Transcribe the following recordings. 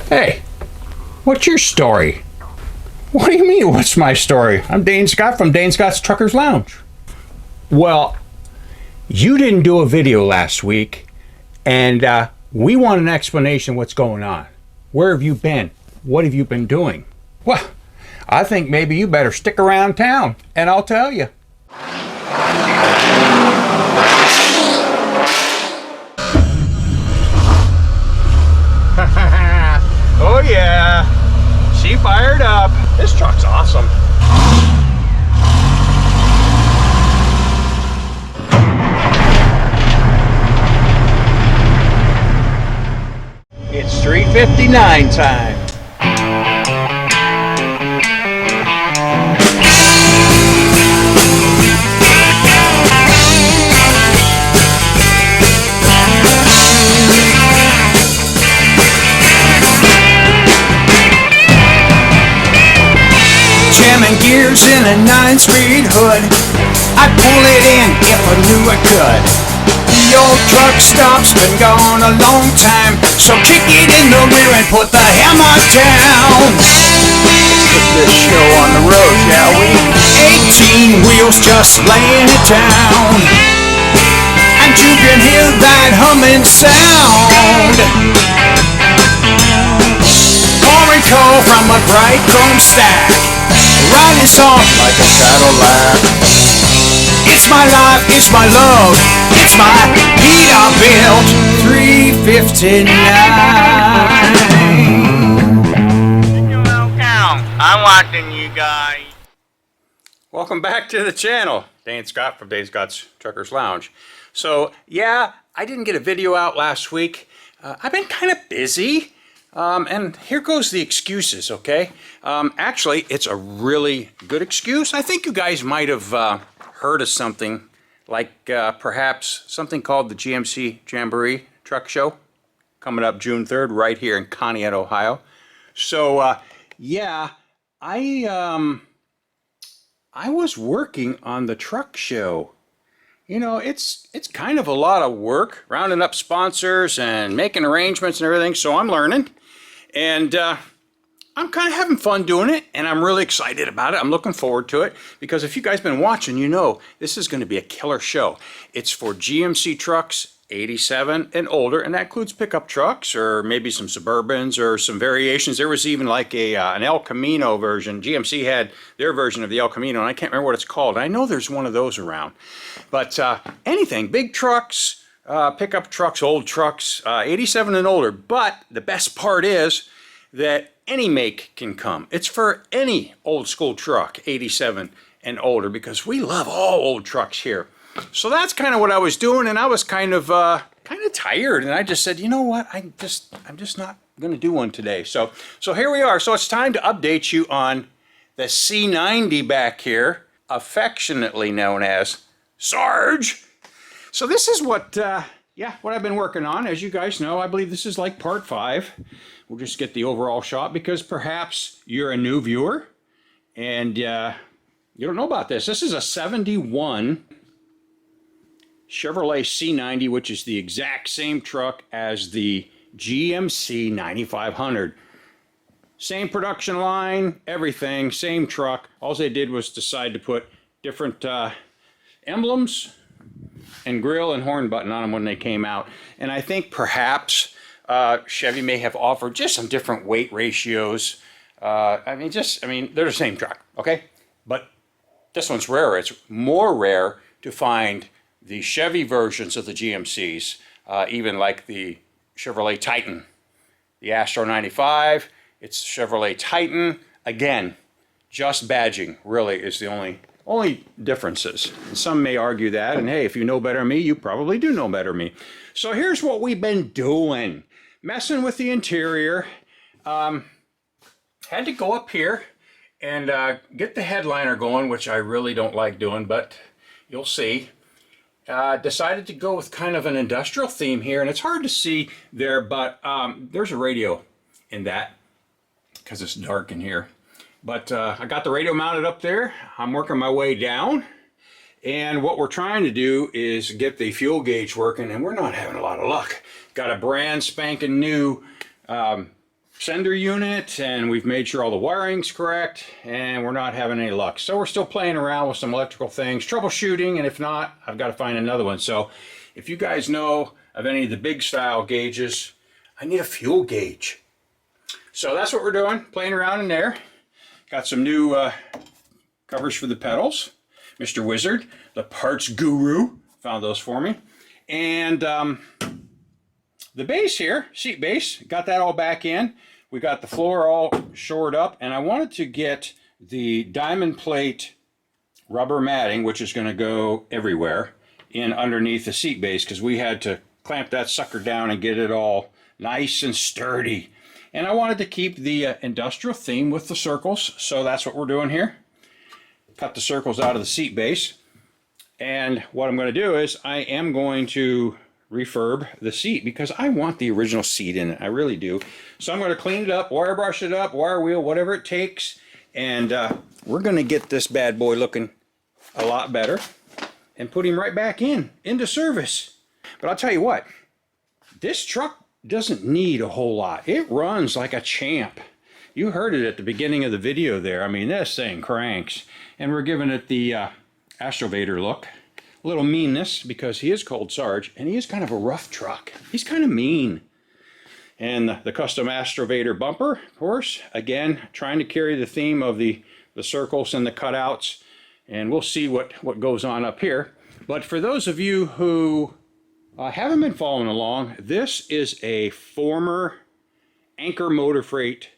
Hey, what's your story? What do you mean, what's my story? I'm Dane Scott from Dane Scott's Truckers Lounge. Well, you didn't do a video last week, and we want an explanation what's going on. Where have you been? What have you been doing? Well, I think maybe you better stick around town, and I'll tell you. Oh yeah, she fired up. This truck's awesome. It's 3:59 time. Jamming gears in a 9-speed hood, I'd pull it in if I knew I could. The old truck stop's been gone a long time, so kick it in the rear and put the hammer down. Let's get this show on the road, shall we? 18 wheels just laying it down, and you can hear that humming sound. Pouring coal from a bright chrome stack, riding soft like a Cadillac. It's my life, it's my love, it's my heat I built. 359. I'm watching you guys. Welcome back to the channel. Dane Scott from Dane Scott's Truckers Lounge. So yeah, I didn't get a video out last week. I've been kind of busy. And here goes the excuses, okay? Actually, it's a really good excuse. I think you guys might have heard of something like perhaps something called the GMC Jamboree Truck Show coming up June 3rd right here in Conneaut, Ohio. So, yeah, I was working on the truck show. You know, it's kind of a lot of work, rounding up sponsors and making arrangements and everything, so I'm learning. And I'm kind of having fun doing it, and I'm really excited about it. I'm looking forward to it, because if you guys been watching, you know this is going to be a killer show. It's for GMC trucks 87 and older, and that includes pickup trucks or maybe some Suburbans or some variations. There was even like an El Camino version. GMC had their version of the El Camino, and I can't remember what it's called. I know there's one of those around. But anything, big trucks, pickup trucks, old trucks, 87 and older. But the best part is that any make can come. It's for any old school truck, 87 and older, because we love all old trucks here. So that's kind of what I was doing, and I was kind of tired, and I just said, you know what, I'm just not going to do one today. So here we are. So it's time to update you on the C90 back here, affectionately known as Sarge. So this is what I've been working on. As you guys know, I believe this is like part 5. We'll just get the overall shot, because perhaps you're a new viewer and you don't know about this. This is a 71 Chevrolet C90, which is the exact same truck as the GMC 9500. Same production line, everything, same truck. All they did was decide to put different emblems and grill and horn button on them when they came out. And I think perhaps Chevy may have offered just some different weight ratios. They're the same truck, okay? But this one's rarer. It's more rare to find the Chevy versions of the GMCs, even like the Chevrolet Titan. The Astro 95, it's Chevrolet Titan. Again, just badging really is the only differences. And some may argue that, and hey, if you know better than me, you probably do know better than me. So here's what we've been doing. Messing with the interior. Had to go up here and get the headliner going, which I really don't like doing, but you'll see. Decided to go with kind of an industrial theme here, and it's hard to see there, but there's a radio in that because it's dark in here. But I got the radio mounted up there. I'm working my way down, And what we're trying to do is get the fuel gauge working, and we're not having a lot of luck. Got a brand spanking new sender unit, and we've made sure all the wiring's correct, and we're not having any luck. So we're still playing around with some electrical things, troubleshooting, and if not, I've got to find another one. So if you guys know of any of the big style gauges, I need a fuel gauge. So that's what we're doing, playing around in there. Got some new covers for the pedals. Mr. Wizard, the parts guru, found those for me. And the base here, seat base, got that all back in. We got the floor all shored up, and I wanted to get the diamond plate rubber matting, which is going to go everywhere, in underneath the seat base, because we had to clamp that sucker down and get it all nice and sturdy. And I wanted to keep the industrial theme with the circles, so that's what we're doing here. Cut the circles out of the seat base, and what I'm going to do is I am going to refurb the seat because I want the original seat in it. I really do. So I'm going to clean it up, wire brush it up, wire wheel, whatever it takes, and we're going to get this bad boy looking a lot better and put him right back into service. But I'll tell you what, this truck doesn't need a whole lot. It runs like a champ. You heard it at the beginning of the video there. I mean, this thing cranks. And we're giving it the Astrovator look. A little meanness, because he is called Sarge, and he is kind of a rough truck. He's kind of mean. And the custom Astrovator bumper, of course, again, trying to carry the theme of the circles and the cutouts. And we'll see what goes on up here. But for those of you who haven't been following along, this is a former Anchor Motor Freight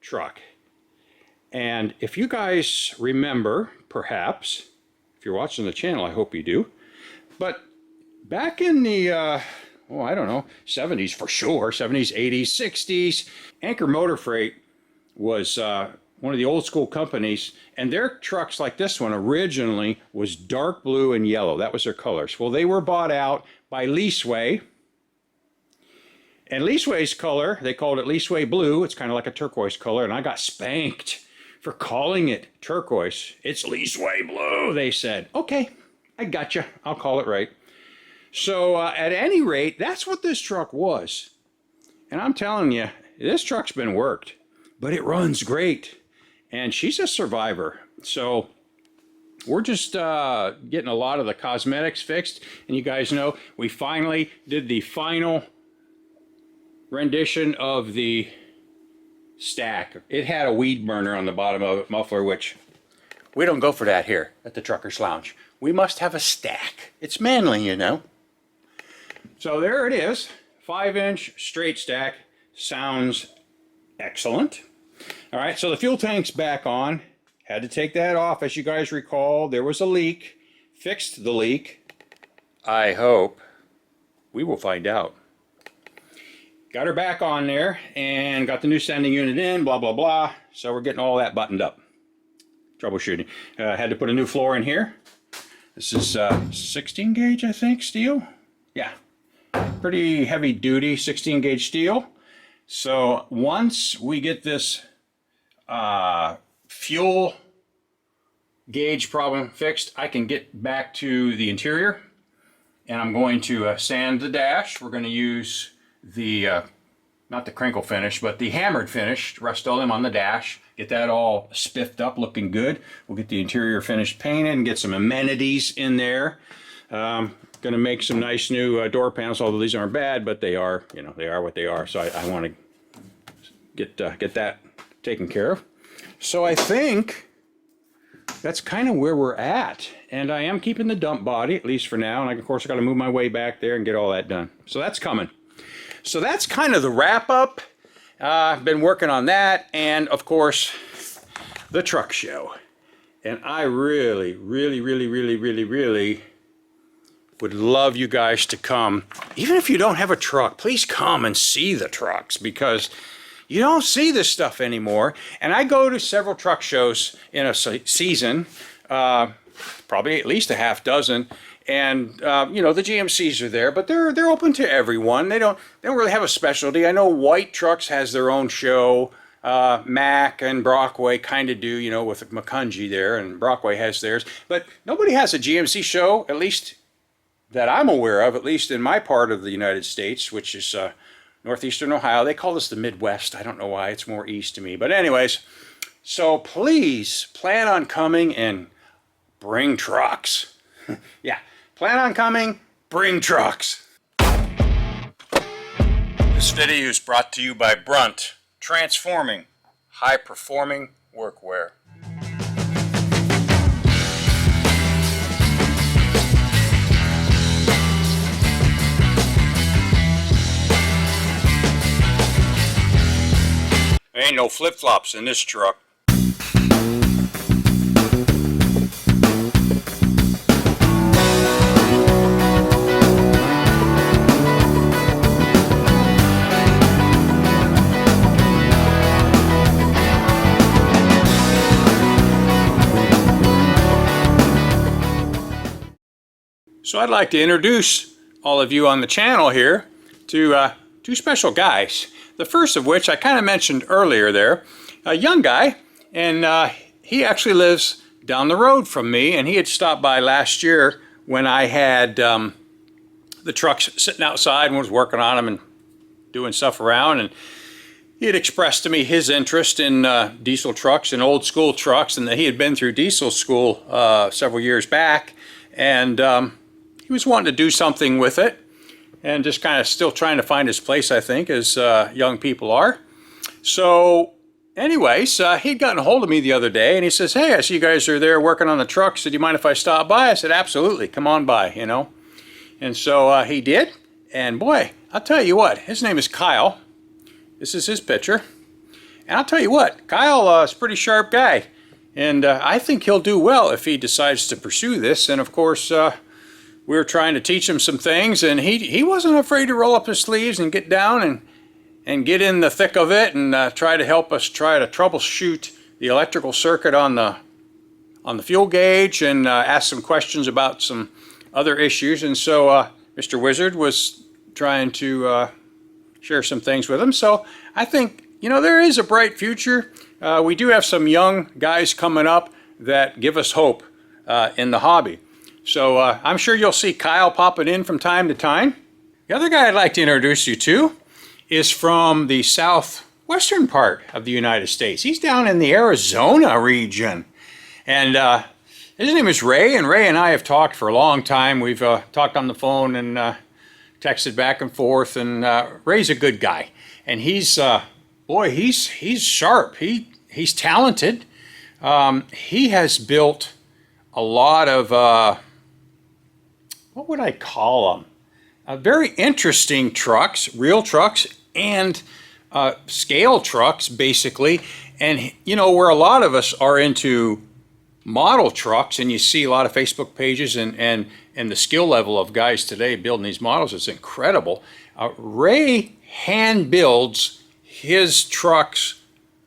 truck. And if you guys remember, perhaps, if you're watching the channel, I hope you do, but back in the, I don't know, 70s for sure, 70s, 80s, 60s, Anchor Motor Freight was one of the old school companies, and their trucks like this one originally was dark blue and yellow. That was their colors. Well, they were bought out by Leaseway, and Leaseway's color, they called it Leaseway Blue. It's kind of like a turquoise color, and I got spanked for calling it turquoise. It's Leaseway Blue, they said. Okay, I gotcha. I'll call it right. So at any rate, that's what this truck was. And I'm telling you, this truck's been worked, but it runs great. And she's a survivor. So we're just getting a lot of the cosmetics fixed. And you guys know, we finally did the final rendition of the stack. It had a weed burner on the bottom of it, muffler, which we don't go for that here at the Truckers Lounge. We must have a stack. It's manly, you know. So there it is, 5-inch straight stack. Sounds excellent. All right, so the fuel tank's back on. Had to take that off, as you guys recall. There was a leak. Fixed the leak. I hope. We will find out. Got her back on there and got the new sending unit in, blah, blah, blah. So we're getting all that buttoned up. Troubleshooting. Had to put a new floor in here. This is 16 gauge, I think, steel. Yeah, pretty heavy duty 16 gauge steel. So once we get this fuel gauge problem fixed, I can get back to the interior, and I'm going to sand the dash. We're going to use the not the crinkle finish, but the hammered finish, Rust-Oleum on the dash, get that all spiffed up, looking good. We'll get the interior finish painted and get some amenities in there. Going to make some nice new door panels, although these aren't bad, but they are, you know, they are what they are. So I want to get that taken care of. So I think that's kind of where we're at. And I am keeping the dump body, at least for now. And of course, I got to move my way back there and get all that done. So that's coming. So that's kind of the wrap up. I've been working on that, and of course, the truck show. And I really would love you guys to come. Even if you don't have a truck, please come and see the trucks, because you don't see this stuff anymore. And I go to several truck shows in a season, probably at least a half dozen. And you know, the GMCs are there, but they're open to everyone. They don't really have a specialty. I know White Trucks has their own show. Mack and Brockway kind of do, you know, with McCungy there, and Brockway has theirs. But nobody has a GMC show, at least that I'm aware of, at least in my part of the United States, which is northeastern Ohio. They call this the Midwest. I don't know why. It's more east to me. But anyways, so please plan on coming and bring trucks. Yeah, plan on coming, bring trucks. This video is brought to you by Brunt, transforming high-performing workwear. There ain't no flip-flops in this truck. So I'd like to introduce all of you on the channel here to two special guys. The first of which I kind of mentioned earlier there, a young guy, and he actually lives down the road from me, and he had stopped by last year when I had the trucks sitting outside and was working on them and doing stuff around, and he had expressed to me his interest in diesel trucks and old school trucks, and that he had been through diesel school several years back, and he was wanting to do something with it and just kind of still trying to find his place, I think, as young people are. So anyways, he'd gotten a hold of me the other day, and he says, hey, I see you guys are there working on the trucks. So do you mind if I stop by? I said, absolutely, come on by, you know. And so he did, and boy, I'll tell you what, his name is Kyle. This is his picture. And I'll tell you what, Kyle is a pretty sharp guy, and I think he'll do well if he decides to pursue this. And of course, we were trying to teach him some things, and he wasn't afraid to roll up his sleeves and get down and get in the thick of it and try to help us try to troubleshoot the electrical circuit on the fuel gauge and ask some questions about some other issues. And so Mr. Wizard was trying to share some things with him. So I think, you know, there is a bright future. We do have some young guys coming up that give us hope in the hobby. So I'm sure you'll see Kyle popping in from time to time. The other guy I'd like to introduce you to is from the southwestern part of the United States. He's down in the Arizona region. And his name is Ray, and Ray and I have talked for a long time. We've talked on the phone and texted back and forth, and Ray's a good guy. And he's, boy, he's sharp. He's talented. He has built a lot of what would I call them? Very interesting trucks, real trucks, and scale trucks, basically. And, you know, where a lot of us are into model trucks, and you see a lot of Facebook pages and the skill level of guys today building these models is incredible. Ray hand builds his trucks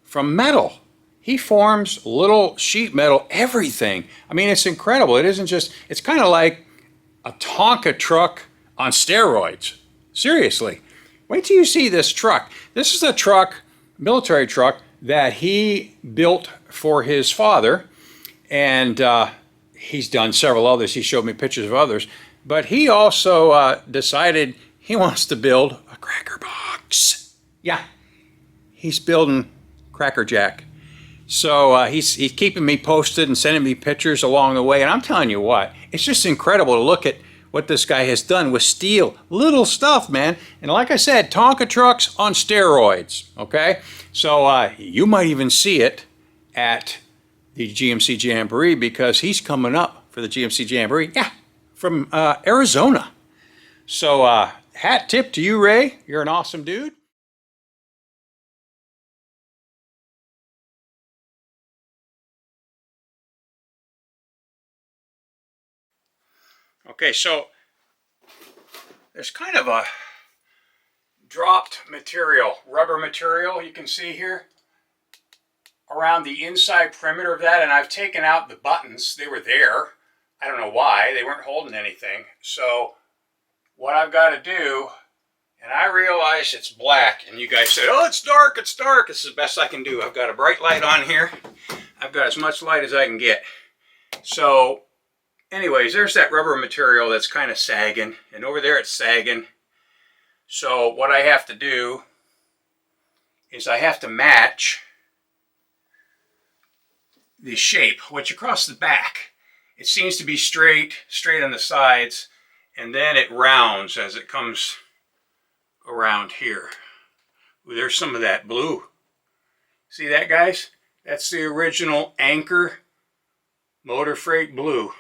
from metal. He forms little sheet metal, everything. I mean, it's incredible. It isn't just, it's kind of like a Tonka truck on steroids. Seriously. Wait till you see this truck. This is a truck, military truck, that he built for his father, and he's done several others. He showed me pictures of others, but he also decided he wants to build a cracker box. Yeah, he's building Cracker Jack. So he's keeping me posted and sending me pictures along the way. And I'm telling you what, it's just incredible to look at what this guy has done with steel. Little stuff, man. And like I said, Tonka trucks on steroids, okay? So you might even see it at the GMC Jamboree, because he's coming up for the GMC Jamboree, yeah, from Arizona. So hat tip to you, Ray. You're an awesome dude. Okay, so there's kind of a dropped material, rubber material you can see here around the inside perimeter of that, and I've taken out the buttons. They were there. I don't know why. They weren't holding anything. So what I've got to do, and I realize it's black, and you guys said, oh, it's dark, it's dark. This is the best I can do. I've got a bright light on here. I've got as much light as I can get. So anyways, there's that rubber material that's kind of sagging, and over there it's sagging. So what I have to do is I have to match the shape, which across the back, it seems to be straight on the sides, and then it rounds as it comes around here. Ooh, there's some of that blue. See that, guys? That's the original Anchor motor freight blue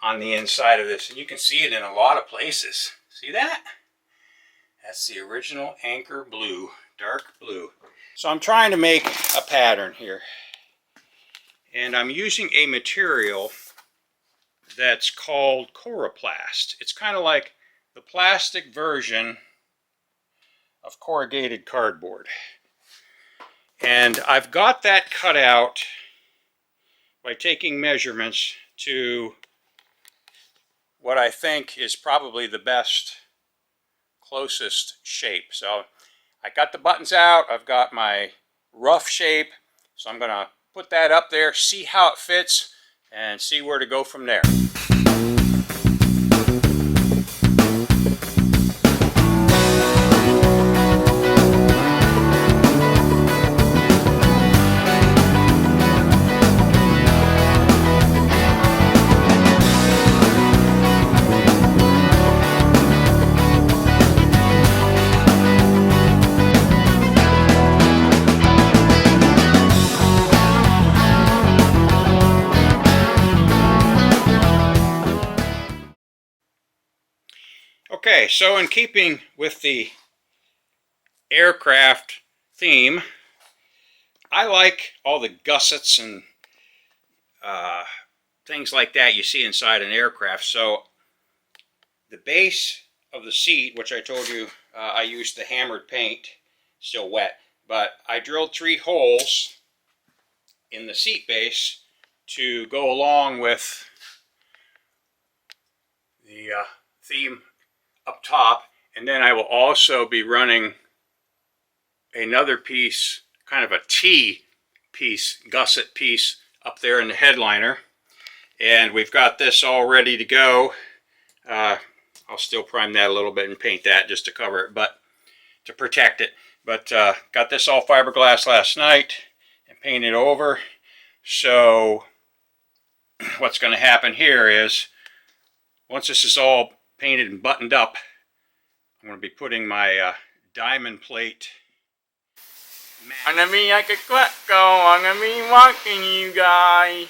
on the inside of this, and you can see it in a lot of places. See that? That's the original Anchor blue, dark blue. So I'm trying to make a pattern here, and I'm using a material that's called Coroplast. It's kind of like the plastic version of corrugated cardboard. And I've got that cut out by taking measurements to what I think is probably the best, closest shape. So I got the buttons out, I've got my rough shape, so I'm going to put that up there, see how it fits, and see where to go from there. Okay, so in keeping with the aircraft theme, I like all the gussets and things like that you see inside an aircraft. So the base of the seat, which I told you I used the hammered paint, still wet, but I drilled 3 holes in the seat base to go along with the theme up top, and then I will also be running another piece, kind of a T piece, gusset piece, up there in the headliner. And we've got this all ready to go. I'll still prime that a little bit and paint that just to cover it, but to protect it. But got this all fiberglass last night and painted over. So what's going to happen here is, once this is all painted and buttoned up, I'm going to be putting my diamond plate. I'm going to be like a Clecco. I'm going to be walking you guys.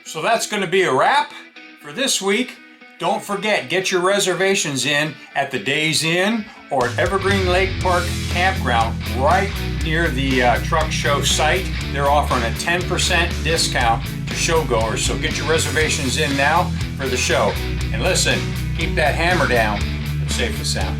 So that's going to be a wrap for this week. Don't forget, get your reservations in at the Days Inn or at Evergreen Lake Park Campground right near the truck show site. They're offering a 10% discount to showgoers, so get your reservations in now for the show. And listen, keep that hammer down and save the sound.